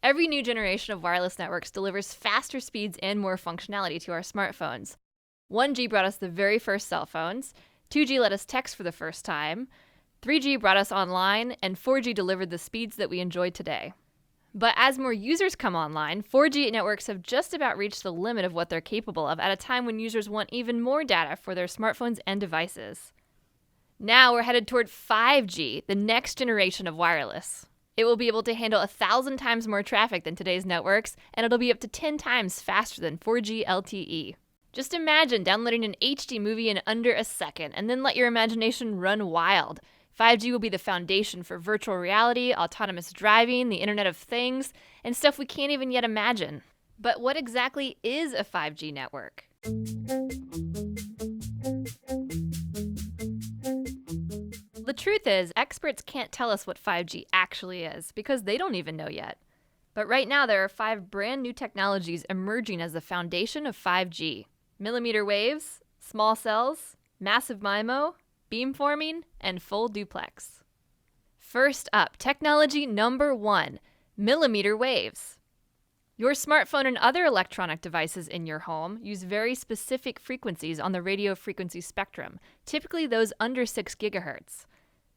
Every new generation of wireless networks delivers faster speeds and more functionality to our smartphones. 1G brought us the very first cell phones, 2G let us text for the first time, 3G brought us online, and 4G delivered the speeds that we enjoy today. But as more users come online, 4G networks have just about reached the limit of what they're capable of at a time when users want even more data for their smartphones and devices. Now we're headed toward 5G, the next generation of wireless. It will be able to handle 1,000 times more traffic than today's networks, and it'll be up to 10 times faster than 4G LTE. Just imagine downloading an HD movie in under a second, and then let your imagination run wild. 5G will be the foundation for virtual reality, autonomous driving, the Internet of Things, and stuff we can't even yet imagine. But what exactly is a 5G network? The truth is, experts can't tell us what 5G actually is because they don't even know yet. But right now, there are 5 brand new technologies emerging as the foundation of 5G. Millimeter waves, small cells, massive MIMO, beamforming, and full duplex. First up, technology number 1, millimeter waves. Your smartphone and other electronic devices in your home use very specific frequencies on the radio frequency spectrum, typically those under 6 gigahertz.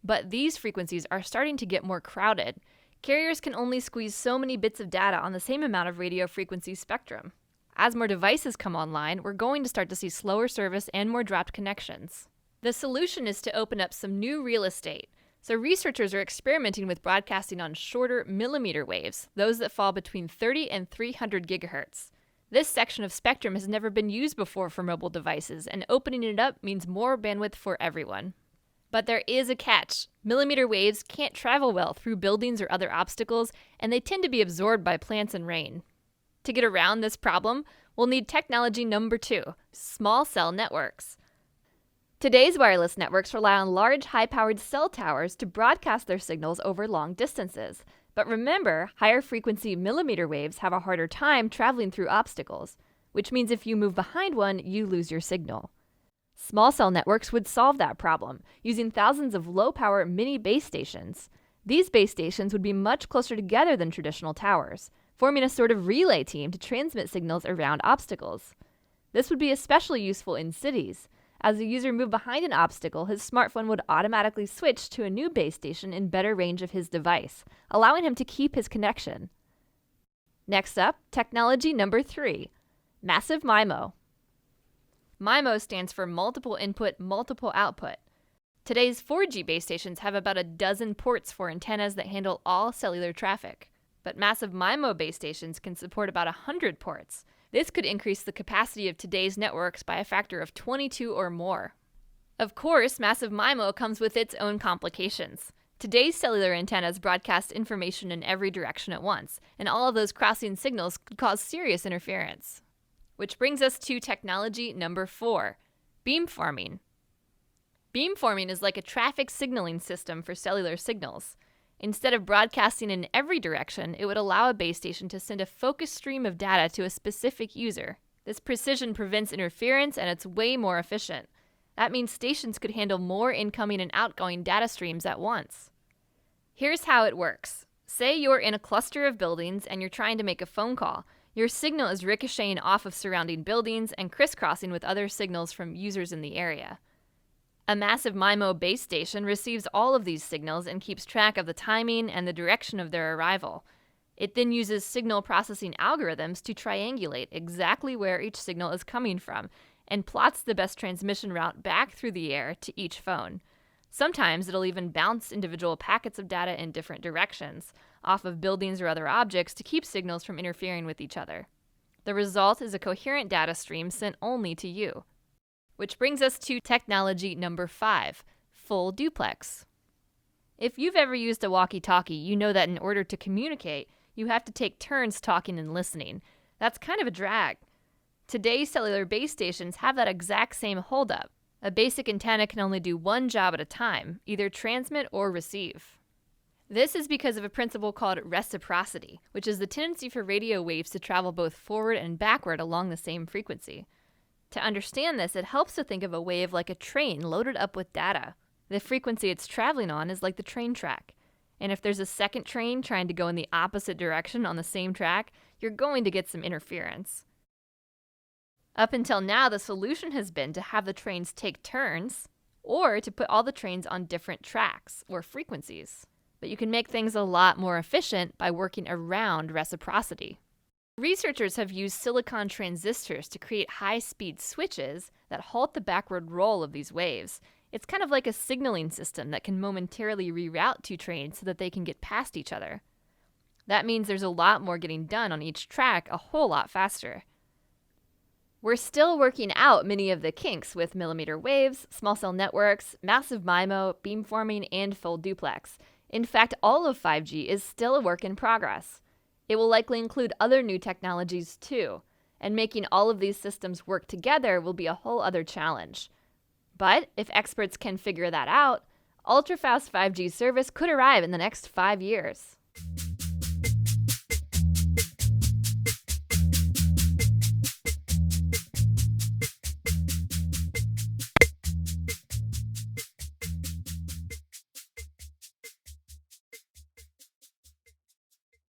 But these frequencies are starting to get more crowded. Carriers can only squeeze so many bits of data on the same amount of radio frequency spectrum. As more devices come online, we're going to start to see slower service and more dropped connections. The solution is to open up some new real estate. So researchers are experimenting with broadcasting on shorter millimeter waves, those that fall between 30 and 300 gigahertz. This section of spectrum has never been used before for mobile devices, and opening it up means more bandwidth for everyone. But there is a catch. Millimeter waves can't travel well through buildings or other obstacles, and they tend to be absorbed by plants and rain. To get around this problem, we'll need technology number 2, small cell networks. Today's wireless networks rely on large, high-powered cell towers to broadcast their signals over long distances. But remember, higher frequency millimeter waves have a harder time traveling through obstacles, which means if you move behind one, you lose your signal. Small cell networks would solve that problem, using thousands of low-power mini base stations. These base stations would be much closer together than traditional towers, forming a sort of relay team to transmit signals around obstacles. This would be especially useful in cities. As the user moved behind an obstacle, his smartphone would automatically switch to a new base station in better range of his device, allowing him to keep his connection. Next up, technology number 3, massive MIMO. MIMO stands for multiple input, multiple output. Today's 4G base stations have about a dozen ports for antennas that handle all cellular traffic. But massive MIMO base stations can support about 100 ports. This could increase the capacity of today's networks by a factor of 22 or more. Of course, massive MIMO comes with its own complications. Today's cellular antennas broadcast information in every direction at once, and all of those crossing signals could cause serious interference. Which brings us to technology number 4, beamforming. Beamforming is like a traffic signaling system for cellular signals. Instead of broadcasting in every direction, it would allow a base station to send a focused stream of data to a specific user. This precision prevents interference, and it's way more efficient. That means stations could handle more incoming and outgoing data streams at once. Here's how it works. Say you're in a cluster of buildings and you're trying to make a phone call. Your signal is ricocheting off of surrounding buildings and crisscrossing with other signals from users in the area. A massive MIMO base station receives all of these signals and keeps track of the timing and the direction of their arrival. It then uses signal processing algorithms to triangulate exactly where each signal is coming from and plots the best transmission route back through the air to each phone. Sometimes it'll even bounce individual packets of data in different directions, off of buildings or other objects to keep signals from interfering with each other. The result is a coherent data stream sent only to you. Which brings us to technology number 5, full duplex. If you've ever used a walkie-talkie, you know that in order to communicate, you have to take turns talking and listening. That's kind of a drag. Today's cellular base stations have that exact same holdup. A basic antenna can only do one job at a time, either transmit or receive. This is because of a principle called reciprocity, which is the tendency for radio waves to travel both forward and backward along the same frequency. To understand this, it helps to think of a wave like a train loaded up with data. The frequency it's traveling on is like the train track. And if there's a second train trying to go in the opposite direction on the same track, you're going to get some interference. Up until now, the solution has been to have the trains take turns, or to put all the trains on different tracks or frequencies. But you can make things a lot more efficient by working around reciprocity. Researchers have used silicon transistors to create high-speed switches that halt the backward roll of these waves. It's kind of like a signaling system that can momentarily reroute two trains so that they can get past each other. That means there's a lot more getting done on each track a whole lot faster. We're still working out many of the kinks with millimeter waves, small cell networks, massive MIMO, beamforming, and full duplex. In fact, all of 5G is still a work in progress. It will likely include other new technologies too, and making all of these systems work together will be a whole other challenge. But if experts can figure that out, ultra-fast 5G service could arrive in the next 5 years.